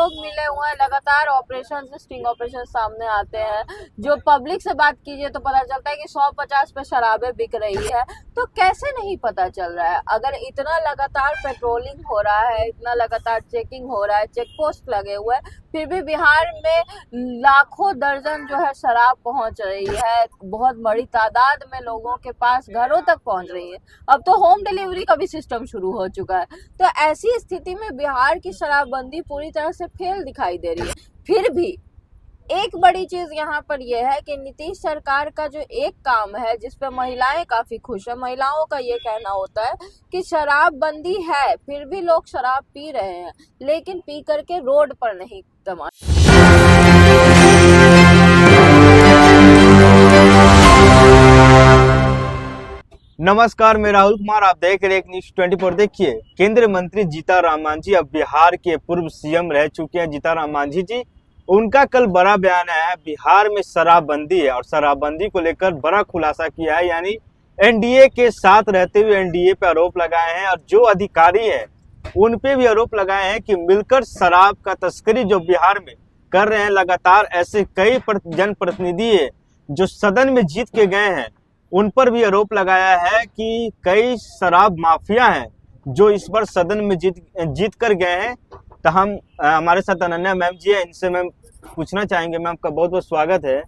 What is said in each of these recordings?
लोग मिले हुए हैं, लगातार ऑपरेशन स्टिंग ऑपरेशन सामने आते हैं। जो पब्लिक से बात कीजिए तो पता चलता है कि 150 पे शराबें बिक रही है। तो कैसे नहीं पता चल रहा है? अगर इतना लगातार पेट्रोलिंग हो रहा है, इतना लगातार चेकिंग हो रहा है, चेक पोस्ट लगे हुए हैं, फिर भी बिहार में लाखों दर्जन जो है शराब पहुंच रही है, बहुत बड़ी तादाद में लोगों के पास घरों तक पहुंच रही है। अब तो होम डिलीवरी का भी सिस्टम शुरू हो चुका है। तो ऐसी स्थिति में बिहार की शराबबंदी पूरी तरह से फेल दिखाई दे रही है। फिर भी एक बड़ी चीज यहाँ पर यह है कि नीतीश सरकार का जो एक काम है जिसपे महिलाएं काफी खुश है, महिलाओं का ये कहना होता है कि शराबबंदी है, फिर भी लोग शराब पी रहे हैं, लेकिन पी करके रोड पर नहीं तमाशा। नमस्कार, मैं राहुल कुमार, आप देख रहे हैं न्यूज़ 24। देखिए, केंद्रीय मंत्री जीतन मांझी अब बिहार के पूर्व सीएम रह चुके हैं। जीतन मांझी जी, उनका कल बड़ा बयान है, बिहार में शराबबंदी है और शराबबंदी को लेकर बड़ा खुलासा किया है। यानी एनडीए के साथ रहते हुए एनडीए पे आरोप लगाए हैं और जो अधिकारी हैं उन पे भी आरोप लगाए हैं कि मिलकर शराब का तस्करी जो बिहार में कर रहे हैं। लगातार ऐसे कई जनप्रतिनिधि है जो सदन में जीत के गए हैं, उन पर भी आरोप लगाया है कि कई शराब माफिया हैं जो इस बार सदन में जीत कर गए हैं। तो हमारे साथ अनन्या मैम जी है, इनसे मैम पूछना चाहेंगे। मैम, आपका बहुत बहुत स्वागत है।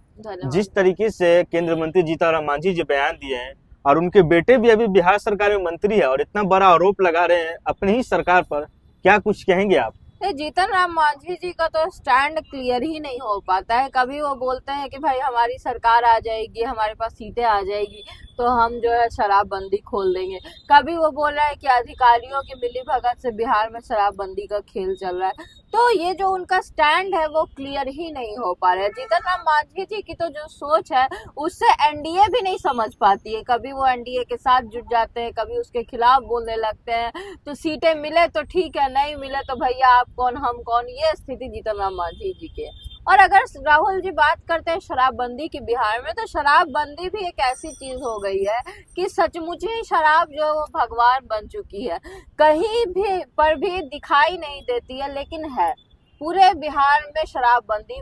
जिस तरीके से केंद्रीय मंत्री जीतन मांझी जी बयान दिए हैं और उनके बेटे भी अभी बिहार सरकार में मंत्री है और इतना बड़ा आरोप लगा रहे हैं अपनी ही सरकार पर, क्या कुछ कहेंगे आप? जीतन राम मांझी जी का तो स्टैंड क्लियर ही नहीं हो पाता है। कभी वो बोलते हैं कि भाई हमारी सरकार आ जाएगी, हमारे पास सीटें आ जाएगी तो हम जो है शराबबंदी खोल देंगे। कभी वो बोल रहा है कि अधिकारियों की मिलीभगत से बिहार में शराबबंदी का खेल चल रहा है। तो ये जो उनका स्टैंड है वो क्लियर ही नहीं हो पा रहा है। जीतन राम मांझी जी की तो जो सोच है उससे एनडीए भी नहीं समझ पाती है। कभी वो एनडीए के साथ जुट जाते हैं, कभी उसके खिलाफ बोलने लगते हैं। तो सीटें मिले तो ठीक है, नहीं मिले तो भैया आप कौन हम कौन, ये स्थिति जीतन राम मांझी जी की है। और अगर राहुल जी बात करते हैं शराबबंदी की बिहार में, तो शराबबंदी भी एक ऐसी चीज हो गई है कि सचमुच ही शराब जो भगवान बन चुकी है, कहीं भी पर भी दिखाई नहीं देती है, लेकिन है। पूरे बिहार में शराबबंदी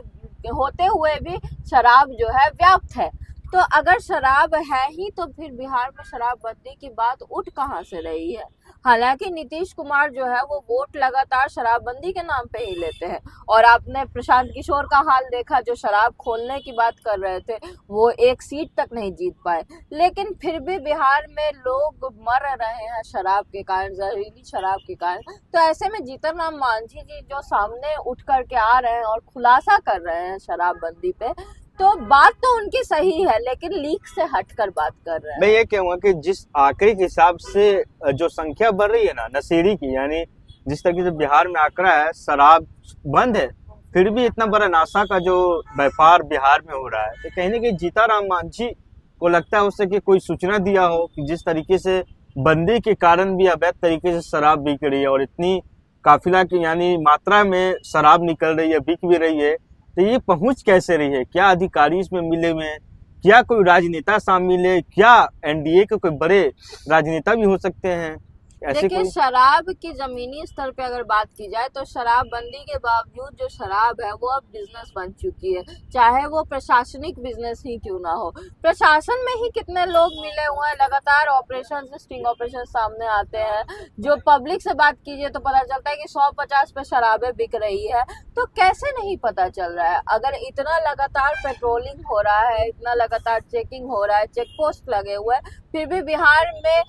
होते हुए भी शराब जो है व्याप्त है। तो अगर शराब है ही तो फिर बिहार में शराबबंदी की बात उठ कहाँ से रही है? हालांकि नीतीश कुमार जो है वो वोट लगातार शराबबंदी के नाम पे ही लेते हैं। और आपने प्रशांत किशोर का हाल देखा, जो शराब खोलने की बात कर रहे थे, वो एक सीट तक नहीं जीत पाए। लेकिन फिर भी बिहार में लोग मर रहे हैं शराब के कारण, जहरीली शराब के कारण। तो ऐसे में जीतन राम मांझी जी जो सामने उठ करके आ रहे हैं और खुलासा कर रहे हैं शराबबंदी पे, तो बात तो उनकी सही है, लेकिन लीक से हटकर बात कर रहे हैं। मैं ये कहूँगा कि जिस आंकड़े के हिसाब से जो संख्या बढ़ रही है ना नशेड़ी की, यानी जिस तरीके से बिहार में आंकड़ा है, शराब बंद है फिर भी इतना बड़ा नशा का जो व्यापार बिहार में हो रहा है, तो कहीं ना कहीं जीतन राम मांझी को लगता है उससे कि कोई सूचना दिया हो कि जिस तरीके से बंदी के कारण भी अवैध तरीके से शराब बिक रही है और इतनी काफिला की यानी मात्रा में शराब निकल रही है, बिक भी रही है। तो ये पहुंच कैसे रही है? क्या अधिकारी इसमें मिले हुए हैं? क्या कोई राजनेता शामिल है? क्या एनडीए के कोई बड़े राजनेता भी हो सकते हैं? देखिए, शराब की जमीनी स्तर पे अगर बात की जाए तो शराबबंदी के बावजूद जो शराब है वो अब बिजनेस बन चुकी है, चाहे वो प्रशासनिक बिजनेस ही क्यों ना हो। प्रशासन में ही कितने लोग मिले हुए हैं, लगातार ऑपरेशन स्टिंग ऑपरेशन सामने आते हैं। जो पब्लिक से बात कीजिए तो पता चलता है कि 150 पे शराबें बिक रही है। तो कैसे नहीं पता चल रहा है? अगर इतना लगातार पेट्रोलिंग हो रहा है, इतना लगातार चेकिंग हो रहा है, चेक पोस्ट लगे हुए हैं, फिर भी बिहार में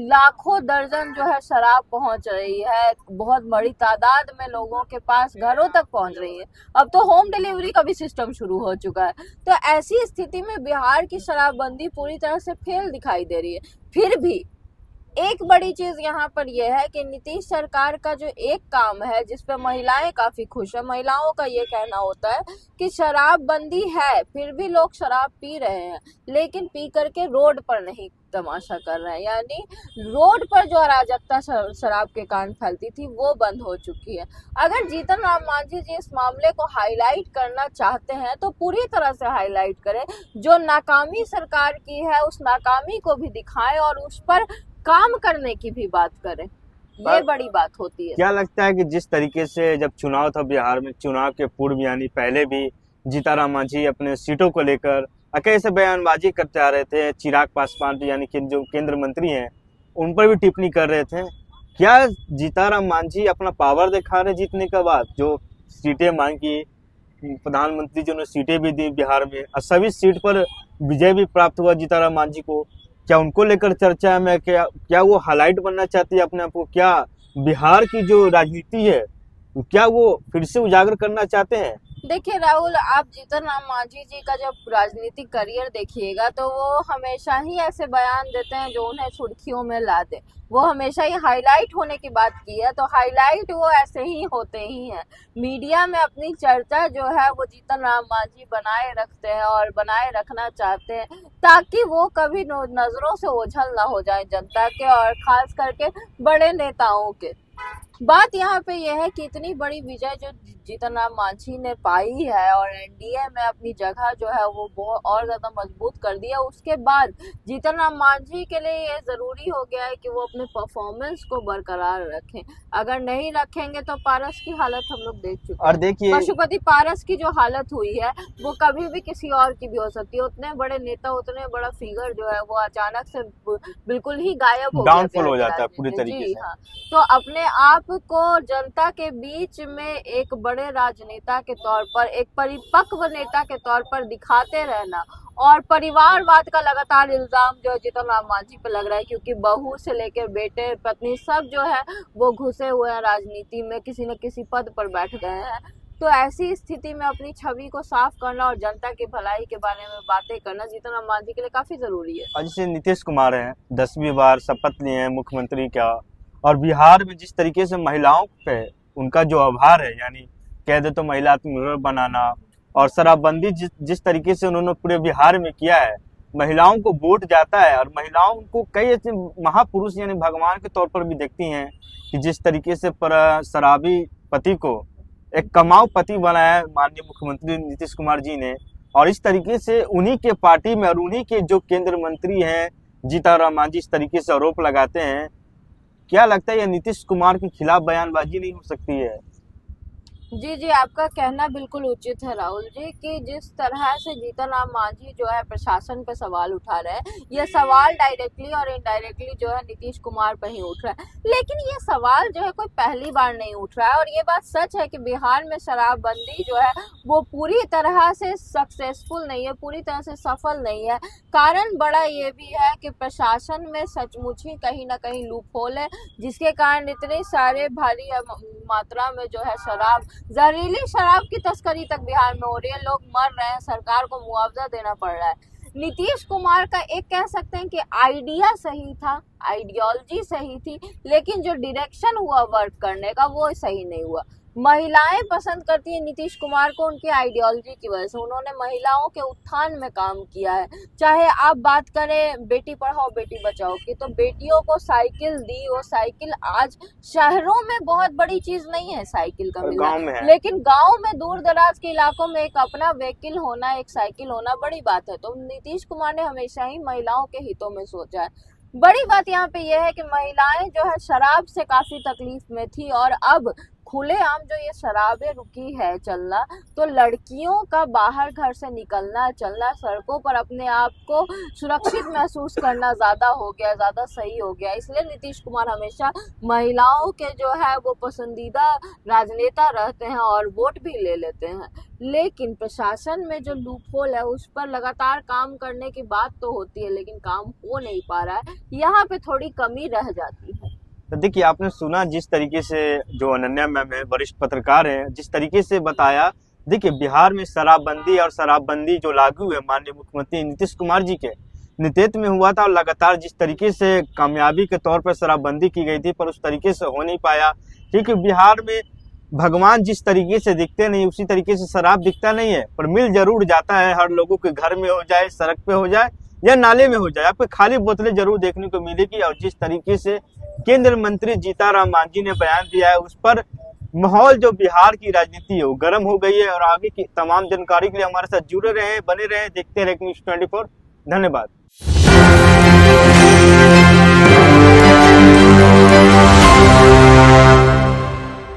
लाखों दर्जन जो है शराब पहुंच रही है, बहुत बड़ी तादाद में लोगों के पास घरों तक पहुंच रही है। अब तो होम डिलीवरी का भी सिस्टम शुरू हो चुका है। तो ऐसी स्थिति में बिहार की शराबबंदी पूरी तरह से फेल दिखाई दे रही है। फिर भी एक बड़ी चीज यहाँ पर यह है कि नीतीश सरकार का जो एक काम है जिसपे महिलाएं काफी खुश है, महिलाओं का ये कहना होता है कि शराबबंदी है, फिर भी लोग शराब पी रहे हैं, लेकिन पी करके रोड पर नहीं तमाशा कर रहे हैं। यानी रोड पर जो अराजकता शराब के कारण फैलती थी वो बंद हो चुकी है। अगर जीतन राम मांझी जी इस मामले को हाईलाइट करना चाहते हैं तो पूरी तरह से हाईलाइट करें। जो नाकामी सरकार की है उस नाकामी को भी दिखाएं और उस पर काम करने की भी बात करें। ये बड़ी बात होती है। क्या लगता है कि जिस तरीके से जब चुनाव था बिहार में, चुनाव के पूर्व यानी पहले भी जीताराम मांझी अपने सीटों को लेकर कैसे बयानबाजी करते आ रहे थे, चिराग पासवान यानी कि जो केंद्र मंत्री हैं उन पर भी टिप्पणी कर रहे थे। क्या जीताराम मांझी अपना पावर दिखा रहे जीतने के बाद? जो सीटें मांगी, प्रधानमंत्री जी ने सीटें भी दी बिहार में और सभी सीट पर विजय भी प्राप्त हुआ जीताराम मांझी को। क्या उनको लेकर चर्चा में, क्या वो हाईलाइट बनना चाहती है अपने आप को? क्या बिहार की जो राजनीति है क्या वो फिर से उजागर करना चाहते हैं? देखिए राहुल, आप जीतनराम मांझी जी का जब राजनीतिक करियर देखिएगा तो वो हमेशा ही ऐसे बयान देते हैं जो उन्हें सुर्खियों में ला दे। वो हमेशा ही हाईलाइट होने की बात की है, तो हाईलाइट वो ऐसे ही होते ही हैं। मीडिया में अपनी चर्चा जो है वो जीतनराम मांझी बनाए रखते हैं और बनाए रखना चाहते हैं ताकि वो कभी नजरों से ओझल ना हो जाए जनता के और खास करके बड़े नेताओं के। बात यहाँ पे यह है कि इतनी बड़ी विजय जो जीतनराम मांझी ने पाई है और एनडीए में अपनी जगह जो है वो बहुत और ज्यादा मजबूत कर दिया, उसके बाद जीतनराम मांझी के लिए ये जरूरी हो गया है कि वो अपने परफॉर्मेंस को बरकरार रखें। अगर नहीं रखेंगे तो पारस की हालत हम लोग देख चुके हैं। और देखिए पशुपति पारस की जो हालत हुई है वो कभी भी किसी और की भी हो सकती है। उतने बड़े नेता, उतने बड़ा फिगर जो है वो अचानक से बिल्कुल ही गायब हो गया, डाउनफॉल हो जाता है पूरी तरीके से। हाँ, तो अपने आप को जनता के बीच में एक बड़े राजनेता के तौर पर, एक परिपक्व नेता के तौर पर दिखाते रहना, और परिवारवाद का लगातार इल्जाम जो जीतनराम मांझी पे लग रहा है क्योंकि बहू से लेकर बेटे पत्नी सब जो है वो घुसे हुए हैं राजनीति में, किसी न किसी पद पर बैठ गए हैं। तो ऐसी स्थिति में अपनी छवि को साफ करना और जनता की भलाई के बारे में बातें करना जीतनराम मांझी के लिए काफी जरूरी है। और जैसे नीतीश कुमार हैं 10वीं बार शपथ लिए हैं मुख्यमंत्री का, और बिहार में जिस तरीके से महिलाओं पे उनका जो आभार है, यानी कह दे तो महिला आत्मनिर्भर बनाना, और शराबबंदी जिस तरीके से उन्होंने पूरे बिहार में किया है, महिलाओं को वोट जाता है और महिलाओं को कई ऐसे महापुरुष यानी भगवान के तौर पर भी देखती हैं कि जिस तरीके से शराबी पति को एक कमाऊ पति बनाया माननीय मुख्यमंत्री नीतीश कुमार जी ने, और इस तरीके से उन्हीं के पार्टी में और उन्हीं के जो केंद्र मंत्री हैं जीतनराम मांझी इस तरीके से आरोप लगाते हैं। क्या लगता है यह नीतीश कुमार के खिलाफ बयानबाजी नहीं हो सकती है? जी, आपका कहना बिल्कुल उचित है राहुल जी कि जिस तरह से जीतनराम मांझी जो है प्रशासन पे सवाल उठा रहे हैं, ये सवाल डायरेक्टली और इनडायरेक्टली जो है नीतीश कुमार पर ही उठ रहा है। लेकिन ये सवाल जो है कोई पहली बार नहीं उठ रहा है, और ये बात सच है कि बिहार में शराबबंदी जो है वो पूरी तरह से सक्सेसफुल नहीं है, पूरी तरह से सफल नहीं है। कारण बड़ा ये भी है कि प्रशासन में सचमुच ही कहीं ना कहीं लूपहोल है, जिसके कारण इतने सारे भारी मात्रा में जो है जहरीली शराब की तस्करी तक बिहार में हो रही है। लोग मर रहे हैं, सरकार को मुआवजा देना पड़ रहा है। नीतीश कुमार का एक कह सकते हैं कि आइडिया सही था, आइडियोलॉजी सही थी, लेकिन जो डायरेक्शन हुआ वर्क करने का वो सही नहीं हुआ। महिलाएं पसंद करती हैं नीतीश कुमार को उनकी आइडियोलॉजी की वजह से। उन्होंने महिलाओं के उत्थान में काम किया है। चाहे आप बात करें बेटी पढ़ाओ बेटी बचाओ की, तो बेटियों को साइकिल दी, वो साइकिल आज शहरों में बहुत बड़ी चीज नहीं है साइकिल का मिलना, लेकिन गांव में दूर दराज के इलाकों में एक अपना व्हीकल होना, एक साइकिल होना बड़ी बात है। तो नीतीश कुमार ने हमेशा ही महिलाओं के हितों में सोचा है। बड़ी बात यहाँ पे यह है कि महिलाएं जो है शराब से काफी तकलीफ में थी, और अब खुलेआम जो ये शराबें रुकी है चलना, तो लड़कियों का बाहर घर से निकलना चलना, सड़कों पर अपने आप को सुरक्षित महसूस करना ज्यादा हो गया, ज्यादा सही हो गया। इसलिए नीतीश कुमार हमेशा महिलाओं के जो है वो पसंदीदा राजनेता रहते हैं और वोट भी ले लेते हैं। लेकिन प्रशासन में जो लूपहोल है उस पर लगातार काम करने की बात तो होती है, लेकिन काम हो नहीं पा रहा है, यहाँ पे थोड़ी कमी रह जाती है। तो देखिए, आपने सुना जिस तरीके से जो अनन्या मैम है, वरिष्ठ पत्रकार हैं, जिस तरीके से बताया। देखिए, बिहार में शराबबंदी और शराबबंदी जो लागू है माननीय मुख्यमंत्री नीतीश कुमार जी के नेतृत्व में हुआ था, और लगातार जिस तरीके से कामयाबी के तौर पर शराबबंदी की गई थी, पर उस तरीके से हो नहीं पाया, क्योंकि बिहार में भगवान जिस तरीके से दिखते नहीं उसी तरीके से शराब दिखता नहीं है, पर मिल जरूर जाता है। हर लोगों के घर में हो जाए, सड़क पे हो जाए या नाले में हो जाए, आपको खाली बोतलें जरूर देखने को मिलेगी। और जिस तरीके से केंद्र मंत्री जीतनराम मांझी ने बयान दिया है, उस पर माहौल जो बिहार की राजनीति है वो गर्म हो गई है। और आगे की तमाम जानकारी के लिए हमारे साथ जुड़े रहे, बने रहे, देखते रहे न्यूज़ 24। धन्यवाद।